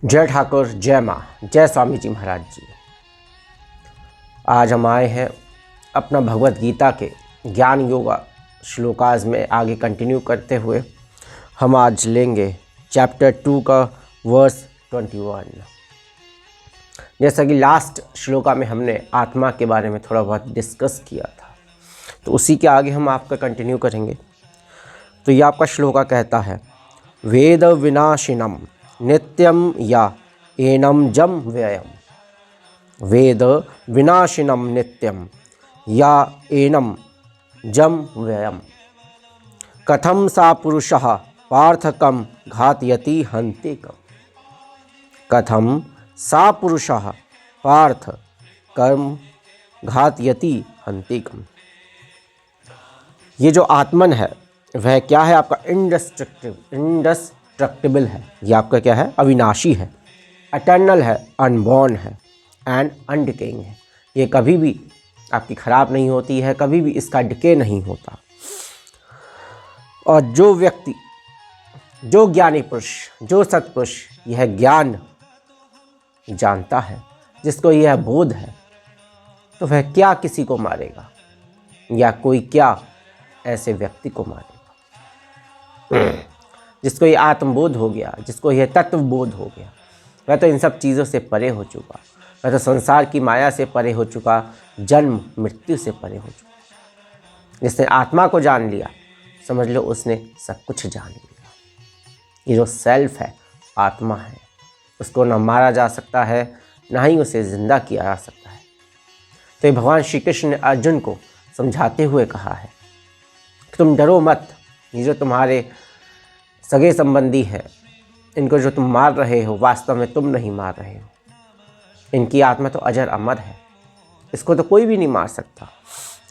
जय ठाकुर, जय माँ, जय स्वामी जी महाराज जी। आज हम आए हैं अपना भगवत गीता के ज्ञान योगा श्लोकाज में आगे कंटिन्यू करते हुए हम आज लेंगे चैप्टर 2 का वर्स 21। जैसा कि लास्ट श्लोका में हमने आत्मा के बारे में थोड़ा बहुत डिस्कस किया था, तो उसी के आगे हम आपका कंटिन्यू करेंगे। तो ये आपका श्लोका कहता है, वेद विनाशिनम नित्यम या एनम जम व्ययम। वेद विनाशिनम नित्यम या एनम जम व्ययम। कथम सा पुरुषः पार्थकम घातयति हन्तिकम। कथम सा पुरुषः पार्थ कर्म घातयति हन्तिकम। ये जो आत्मन है वह क्या है? आपका इंडेस्ट्रक्टिबल है। ये आपका क्या है? अविनाशी है, एटर्नल है, अनबॉर्न है एंड अनडिकेइंग है। ये कभी भी आपकी ख़राब नहीं होती है, कभी भी इसका डिके नहीं होता। और जो व्यक्ति, जो ज्ञानी पुरुष, जो सत्पुरुष यह ज्ञान जानता है, जिसको यह बोध है, तो वह क्या किसी को मारेगा या कोई क्या ऐसे व्यक्ति को मारेगा? जिसको ये आत्मबोध हो गया, जिसको यह तत्वबोध हो गया, वह तो इन सब चीज़ों से परे हो चुका, वह तो संसार की माया से परे हो चुका, जन्म मृत्यु से परे हो चुका। जिसने आत्मा को जान लिया, समझ लो उसने सब कुछ जान लिया। ये जो सेल्फ है, आत्मा है, उसको न मारा जा सकता है, ना ही उसे जिंदा किया जा सकता है। तो ये भगवान श्री कृष्ण ने अर्जुन को समझाते हुए कहा है कि तुम डरो मत। ये जो तुम्हारे सगे संबंधी हैं, इनको जो तुम मार रहे हो, वास्तव में तुम नहीं मार रहे हो। इनकी आत्मा तो अजर अमर है, इसको तो कोई भी नहीं मार सकता।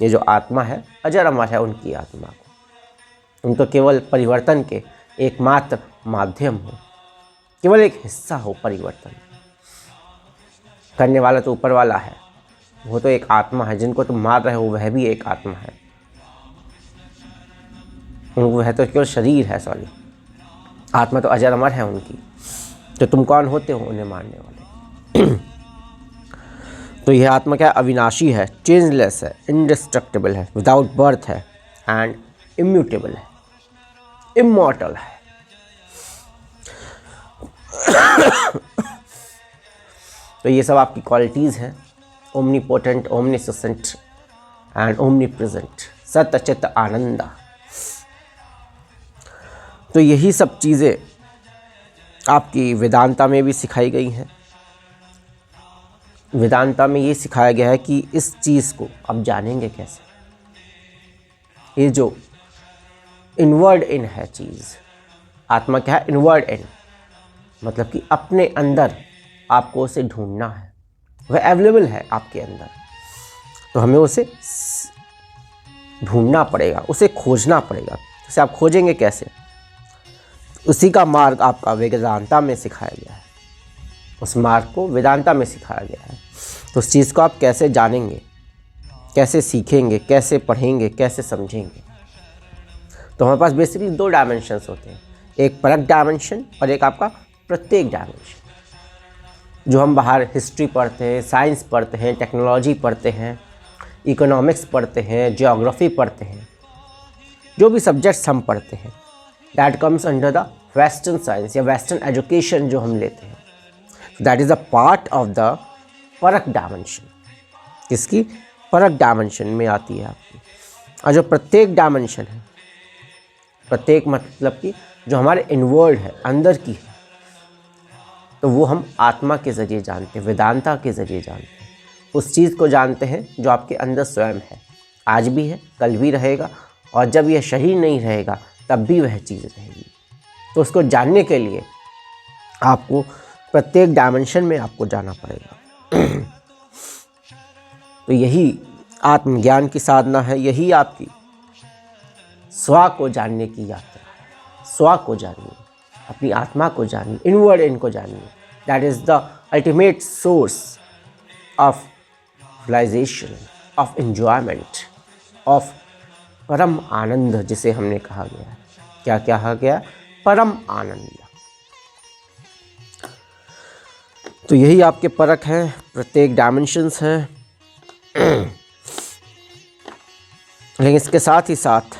ये जो आत्मा है अजर अमर है। उनकी आत्मा को, उनको केवल परिवर्तन के एकमात्र माध्यम हो, केवल एक हिस्सा हो परिवर्तन करने वाला तो ऊपर वाला है। वो तो एक आत्मा है। जिनको तुम मार रहे हो वह भी एक आत्मा है। वह तो केवल शरीर है, सॉरी, आत्मा तो अजर अमर है उनकी। तो तुम कौन होते हो उन्हें मारने वाले? तो यह आत्मा क्या? अविनाशी है, चेंजलेस है, इंडिस्ट्रक्टिबल है, विदाउट बर्थ है एंड इम्यूटेबल है, इमॉर्टल है। तो ये सब आपकी क्वालिटीज़ हैं। ओमनीपोटेंट, ओमनीसेंट एंड ओमनीप्रेजेंट, सत चित आनंदा। तो यही सब चीज़ें आपकी वेदांता में भी सिखाई गई हैं। वेदांता में ये सिखाया गया है कि इस चीज़ को अब जानेंगे कैसे। ये जो इनवर्ड इन है चीज़, आत्मा क्या है? इनवर्ड इन, मतलब कि अपने अंदर आपको उसे ढूंढना है। वह अवेलेबल है आपके अंदर, तो हमें उसे ढूंढना पड़ेगा, उसे खोजना पड़ेगा। उसे आप खोजेंगे कैसे? उसी का मार्ग आपका वेदांता में सिखाया गया है। उस मार्ग को वेदांता में सिखाया गया है। तो उस चीज़ को आप कैसे जानेंगे, कैसे सीखेंगे, कैसे पढ़ेंगे, कैसे समझेंगे? तो हमारे पास बेसिकली 2 डायमेंशंस होते हैं, एक परक डायमेंशन और एक आपका प्रत्येक डायमेंशन। जो हम बाहर हिस्ट्री पढ़ते हैं, साइंस पढ़ते हैं, टेक्नोलॉजी पढ़ते हैं, इकोनॉमिक्स पढ़ते हैं, जियोग्राफी पढ़ते हैं, जो भी सब्जेक्ट्स हम पढ़ते हैं, that comes under the western science या वेस्टर्न एजुकेशन जो हम लेते हैं, that is a part of the परक डायमेंशन। किसकी? परक डायमेंशन में आती है आपकी। और जो प्रत्येक डायमेंशन है, प्रत्येक मतलब कि जो हमारे इनवर्ड है, अंदर की है, तो वो हम आत्मा के ज़रिए जानते हैं, वेदांता के ज़रिए जानते हैं। उस चीज़ को जानते हैं जो आपके अंदर स्वयं है, आज भी है, कल भी रहेगा, और जब यह शरीर नहीं रहेगा तब भी वह चीज़ रहेगी। तो उसको जानने के लिए आपको प्रत्येक डायमेंशन में आपको जाना पड़ेगा। तो यही आत्मज्ञान की साधना है, यही आपकी स्व को जानने की यात्रा है। स्व को जानिए, अपनी आत्मा को जानिए, इनवर्ड इनको जानिए। That is the ultimate source of realisation, of enjoyment, of परम आनंद, जिसे हमने कहा गया है। क्या कहा गया? परम आनंद। तो यही आपके परख हैं, प्रत्येक डायमेंशंस हैं। लेकिन इसके साथ ही साथ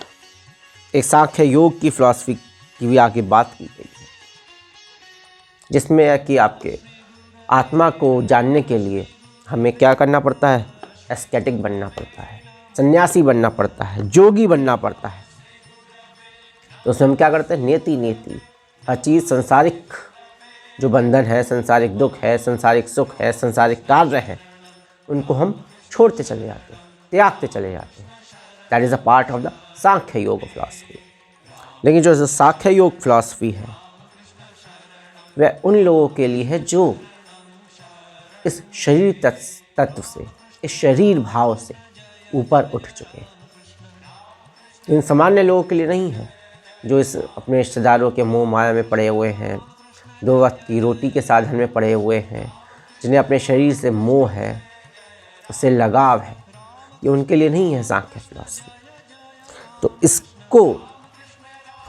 एक सांख्य योग की फिलॉसफी की भी आगे बात की गई है, जिसमें है कि आपके आत्मा को जानने के लिए हमें क्या करना पड़ता है, एस्केटिक बनना पड़ता है, सन्यासी बनना पड़ता है, जोगी बनना पड़ता है। तो उसमें हम क्या करते हैं, नेति हर चीज़, संसारिक जो बंधन है, संसारिक दुख है, संसारिक सुख है, संसारिक कार्य है, उनको हम छोड़ते चले जाते हैं, त्यागते चले जाते हैं। That is a part of the Sankhya yoga philosophy. लेकिन जो सांख्य योग फिलॉसफी है वह उन लोगों के लिए है जो इस शरीर तत्व से, इस शरीर भाव से ऊपर उठ चुके हैं। इन सामान्य लोगों के लिए नहीं है, जो इस अपने रिश्तेदारों के मोह माया में पड़े हुए हैं, 2 वक्त की रोटी के साधन में पड़े हुए हैं, जिन्हें अपने शरीर से मोह है, उससे लगाव है। ये उनके लिए नहीं है सांख्य फिलॉसफी। तो इसको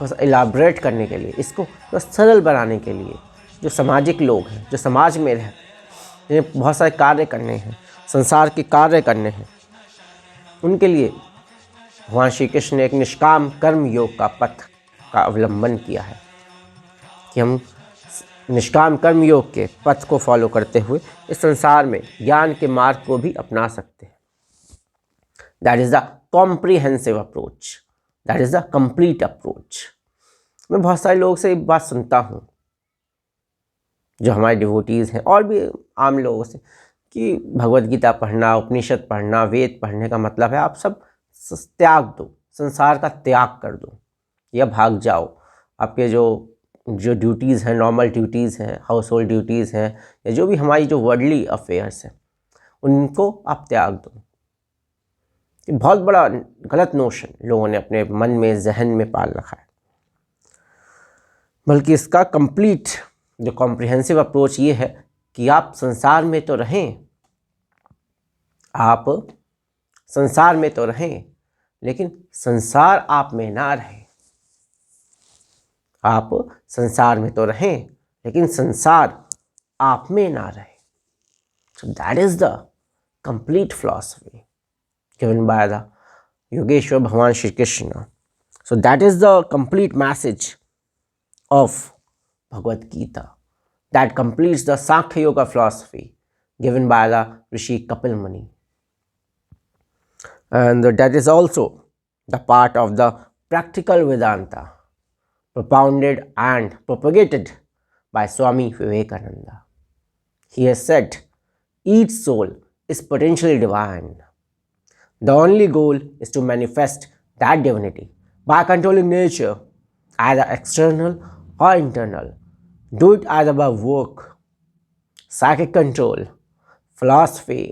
थोड़ा इलाबरेट करने के लिए, इसको थोड़ा सरल बनाने के लिए, जो सामाजिक लोग हैं, जो समाज में रहते हैं, जिन्हें बहुत सारे कार्य करने हैं, संसार के कार्य करने हैं, उनके लिए भगवान श्री कृष्ण ने एक निष्काम कर्म योग का पथ का अवलंबन किया है कि हम निष्काम कर्म योग के पथ को फॉलो करते हुए इस संसार में ज्ञान के मार्ग को भी अपना सकते हैं। That is the comprehensive approach, that is the complete approach. मैं बहुत सारे लोगों से एक बात सुनता हूँ, जो हमारे डिवोटीज़ हैं और भी आम लोगों से, कि भगवत गीता पढ़ना, उपनिषद पढ़ना, वेद पढ़ने का मतलब है आप सब त्याग दो, संसार का त्याग कर दो या भाग जाओ। आपके जो ड्यूटीज़ हैं, नॉर्मल ड्यूटीज़ हैं, हाउस होल्ड ड्यूटीज़ हैं, या जो भी हमारी जो वर्ल्डली अफेयर्स हैं, उनको आप त्याग दो। ये बहुत बड़ा गलत नोशन लोगों ने अपने मन में, जहन में पाल रखा है। बल्कि इसका कंप्लीट जो कॉम्प्रिहेंसिव अप्रोच ये है कि आप संसार में तो रहें, आप संसार में तो रहें, लेकिन संसार आप में ना रहे। आप संसार में तो रहें, लेकिन संसार आप में ना रहे। So that is the complete philosophy given by the Yogeshwar Bhagwan Shri Krishna. So that is the complete message of Bhagavad Gita that completes the Sankhya Yoga philosophy given by the Rishi Kapil Muni. And that is also the part of the practical Vedanta propounded and propagated by Swami Vivekananda. He has said, each soul is potentially divine. The only goal is to manifest that divinity by controlling nature, either external or internal. Do it either by work, psychic control, philosophy,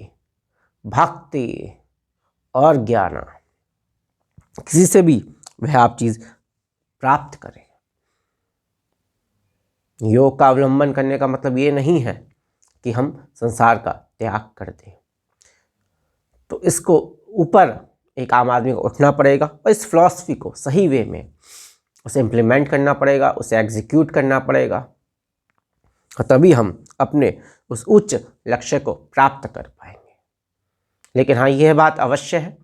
भक्ति और ज्ञान। किसी से भी वह आप चीज़ प्राप्त करें। योग का अवलंबन करने का मतलब ये नहीं है कि हम संसार का त्याग कर दें। तो इसको ऊपर एक आम आदमी को उठना पड़ेगा और इस फिलॉसफी को सही वे में उसे इम्प्लीमेंट करना पड़ेगा, उसे एग्जीक्यूट करना पड़ेगा, और तभी हम अपने उस उच्च लक्ष्य को प्राप्त कर पाएंगे। लेकिन हाँ, यह बात अवश्य है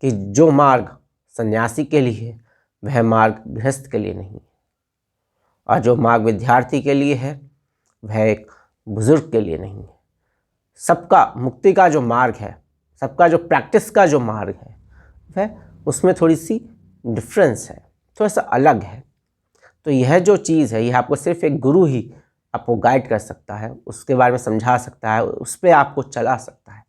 कि जो मार्ग सन्यासी के लिए है वह मार्ग गृहस्थ के लिए नहीं है, और जो मार्ग विद्यार्थी के लिए है वह एक बुजुर्ग के लिए नहीं है। सबका मुक्ति का जो मार्ग है, सबका जो प्रैक्टिस का जो मार्ग है, वह उसमें थोड़ी सी डिफरेंस है, थोड़ा सा अलग है। तो यह जो चीज़ है, यह आपको सिर्फ एक गुरु ही आपको गाइड कर सकता है, उसके बारे में समझा सकता है, उस पर आपको चला सकता है।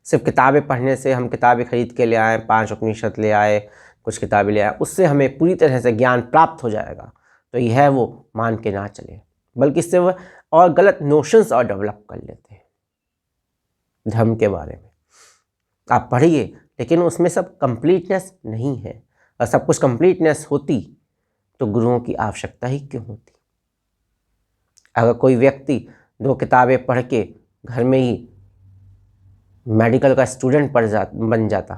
सिर्फ किताबें पढ़ने से, हम किताबें खरीद के ले आए, 5 उपनिषद ले आए, कुछ किताबें ले आए, उससे हमें पूरी तरह से ज्ञान प्राप्त हो जाएगा, तो यह वो मान के ना चले, बल्कि इससे वह और गलत नोशंस और डेवलप कर लेते हैं धर्म के बारे में। आप पढ़िए, लेकिन उसमें सब कंप्लीटनेस नहीं है। और सब कुछ कंप्लीटनेस होती तो गुरुओं की आवश्यकता ही क्यों होती। अगर कोई व्यक्ति 2 किताबें पढ़ के घर में ही मेडिकल का स्टूडेंट बन जाता,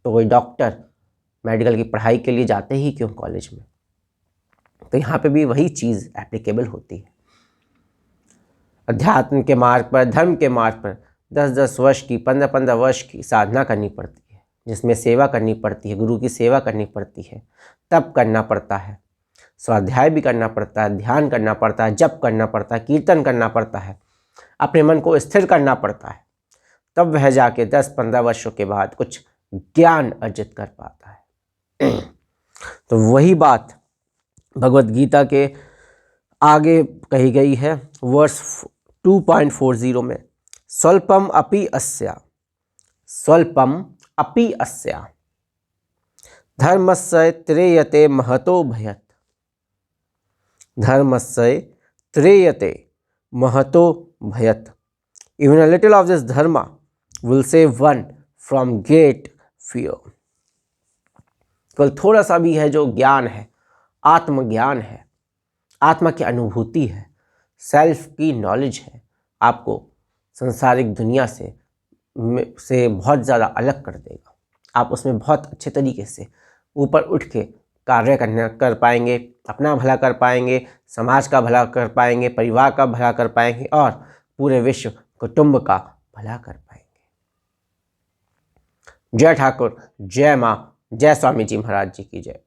तो कोई डॉक्टर मेडिकल की पढ़ाई के लिए जाते ही क्यों कॉलेज में। तो यहाँ पे भी वही चीज़ एप्लीकेबल होती है। अध्यात्म के मार्ग पर, धर्म के मार्ग पर 10-10 वर्ष की, 15-15 वर्ष की साधना करनी पड़ती है, जिसमें सेवा करनी पड़ती है, गुरु की सेवा करनी पड़ती है, तप करना पड़ता है, स्वाध्याय भी करना पड़ता है, ध्यान करना पड़ता है, जप करना पड़ता है, कीर्तन करना पड़ता है, अपने मन को स्थिर करना पड़ता है, तब वह जाके 10-15 वर्षों के बाद कुछ ज्ञान अर्जित कर पाता है। तो वही बात भगवत गीता के आगे कही गई है वर्स 2.40 में, स्वल्पम अपि अस्या धर्मस्य त्रेयते महतो भयत्, धर्मस्य त्रेयते Mahato भयत्, even a little of this dharma will save one from great fear। केवल थोड़ा सा भी है जो ज्ञान है, आत्मज्ञान है, आत्मा की अनुभूति है, सेल्फ की नॉलेज है, आपको संसारिक दुनिया से बहुत ज़्यादा अलग कर देगा। आप उसमें बहुत अच्छे तरीके से ऊपर उठ के कार्य कर पाएंगे, अपना भला कर पाएंगे, समाज का भला कर पाएंगे, परिवार का भला कर पाएंगे और पूरे विश्व कुटुंब का भला कर पाएंगे। जय ठाकुर, जय माँ, जय स्वामी जी महाराज जी की जय।